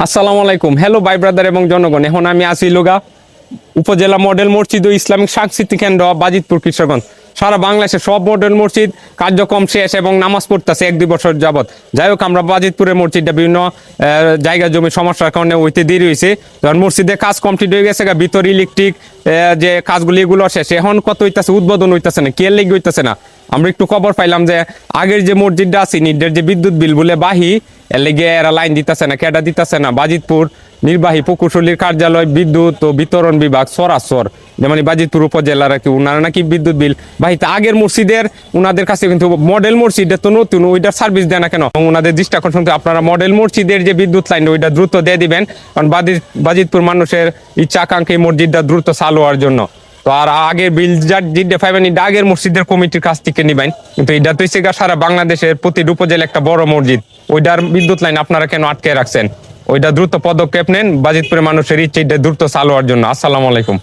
আসসালামু আলাইকুম। হ্যালো ভাই ব্রাদার এবং জনগণ, এখন আমি আছি লোগা উপজেলা মডেল মসজিদ ও ইসলামিক সাংস্কৃতিক কেন্দ্র বাজিতপুর কিশোরগঞ্জ। সারা বাংলাদেশের সব মডেল মসজিদ কার্যক্রম শেষ এবং নামাজ পড়তেছে 1-2 বছর যাবত। যাই হোক, আমরা বাজিতপুরের মসজিদটা বিভিন্ন জায়গা জমি সমস্যার কারণে হইতে দেরি হয়েছে। তখন মসজিদের কাজ কমপ্লিট হয়ে গেছে, ভিতর ইলেকট্রিক যে কাজগুলি এগুলো শেষ। এখন কত হইতেছে, উদ্বোধন হইতেছে না, কে লেগে হইতেছে না। আমরা একটু খবর পাইলাম যে আগের যে মসজিদটা আছে নিডের যে বিদ্যুৎ বিল বলে বাহি এর লেগে এরা লাইন দিতেছে না, কেডা দিতেছে না। বাজিতপুর নির্বাহী প্রকৌশলীর কার্যালয় বিদ্যুৎ ও বিতরণ বিভাগ সরাসর যেমন বাজিতপুর উপজেলার কি উনারা নাকি বিদ্যুৎ বিল বাহিতে আগের মসজিদের উনাদের কাছে, কিন্তু মডেল মসজিদের তো নতুন, ওইটার সার্ভিস দেয় না কেন। ওনাদের দৃষ্টি আকর্ষণ আপনারা মডেল মসজিদের যে বিদ্যুৎ লাইন ওইটা দ্রুত দিয়ে দিবেন, কারণ বাজিতপুর মানুষের ইচ্ছা আকাঙ্ক্ষা এই মসজিদটা দ্রুত চালু হওয়ার জন্য। তো আর আগের বিল যেটা পাইবেন এটা আগের মসজিদের কমিটির কাছ থেকে নিবেন, কিন্তু এটা তো সারা বাংলাদেশের প্রতি উপজেলা একটা বড় মসজিদ, ওইটার বিদ্যুৎ লাইন আপনারা কেন আটকে রাখছেন? ওইটা দ্রুত পদক্ষেপ নেন, বাজিতপুরের মানুষের ইচ্ছে এটা দ্রুত চালু হওয়ার জন্য। আসসালামু আলাইকুম।